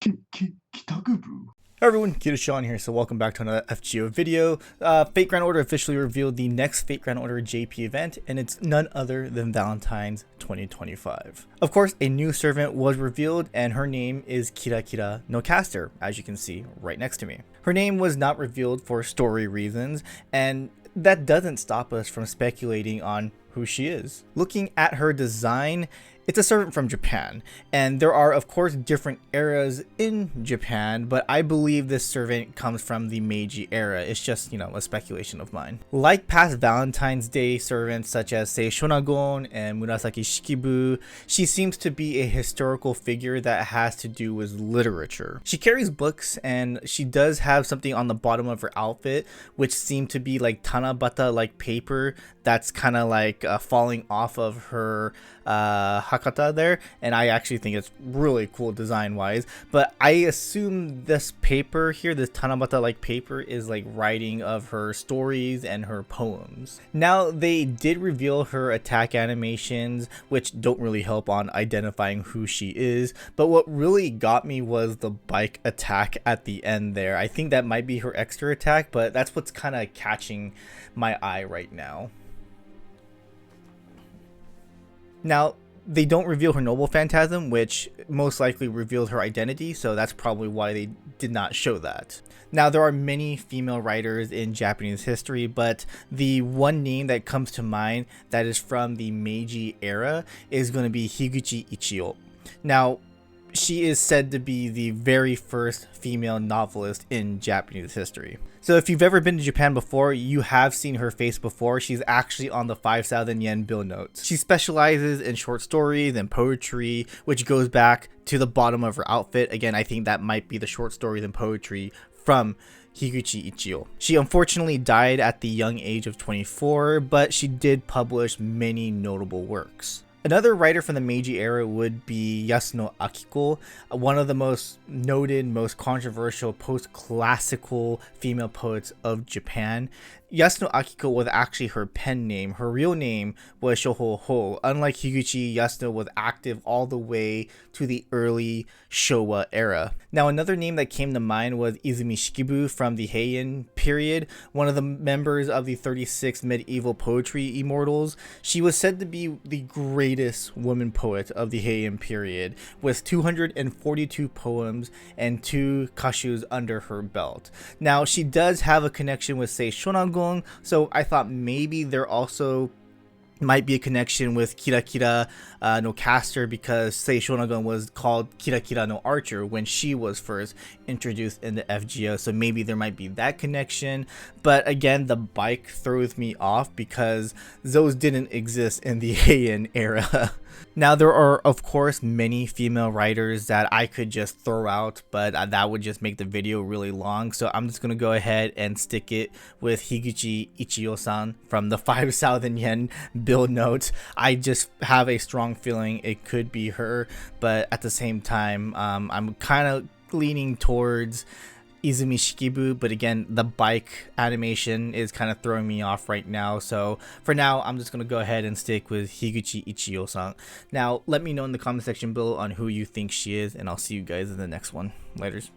Hi everyone, KitaSean here, so welcome back to another FGO video. Fate Grand Order officially revealed the next Fate Grand Order JP event, and it's none other than Valentine's 2025. Of course, a new servant was revealed, and her name is Kira no Caster, as you can see right next to me. Her name was not revealed for story reasons, and that doesn't stop us from speculating on who she is. Looking at her design, it's a servant from Japan, and there are of course different eras in Japan, but I believe this servant comes from the Meiji era. It's just, a speculation of mine. Like past Valentine's Day servants such as say Shonagon and Murasaki Shikibu, she seems to be a historical figure that has to do with literature. She carries books, and she does have something on the bottom of her outfit which seemed to be like tanabata like paper that's kind of like falling off of her hakata there, and I actually think it's really cool design wise, but I assume this paper here, this tanabata like paper, is like writing of her stories and her poems. Now they did reveal her attack animations, which don't really help on identifying who she is, but what really got me was the bike attack at the end there. I think that might be her extra attack, but that's what's kind of catching my eye right now. Now, they don't reveal her noble phantasm, which most likely revealed her identity, so that's probably why they did not show that. Now, there are many female writers in Japanese history, but the one name that comes to mind that is from the Meiji era is going to be Higuchi Ichio. Now, she is said to be the very first female novelist in Japanese history. So if you've ever been to Japan before, you have seen her face before. She's actually on the 5,000 yen bill notes. She specializes in short stories and poetry, which goes back to the bottom of her outfit. Again, I think that might be the short stories and poetry from Higuchi Ichio. She unfortunately died at the young age of 24, but she did publish many notable works. Another writer from the Meiji era would be Yasuno Akiko, one of the most noted, most controversial post-classical female poets of Japan. Yasuno Akiko was actually her pen name. Her real name was Shoho Ho. Unlike Higuchi, Yasuno was active all the way to the early Showa era. Now, another name that came to mind was Izumi Shikibu from the Heian period, one of the members of the 36 medieval poetry immortals. She was said to be the greatest woman poet of the Heian period, with 242 poems and 2 kashus under her belt. Now, she does have a connection with, say, Shonagon, so I thought maybe there also might be a connection with Kira no Caster, because say Shonagon was called Kira no Archer when she was first introduced in the FGO, so maybe there might be that connection. But again, the bike throws me off because those didn't exist in the Heian era. Now, there are of course many female writers that I could just throw out, but that would just make the video really long, so I'm just gonna go ahead and stick it with Higuchi Ichio-san from the 5,000 yen bill notes. I just have a strong feeling it could be her, but at the same time, I'm kind of leaning towards Izumi Shikibu, but again, the bike animation is kind of throwing me off right now, so for now I'm just going to go ahead and stick with Higuchi Ichio-san. Now let me know in the comment section below on who you think she is, and I'll see you guys in the next one. Laters.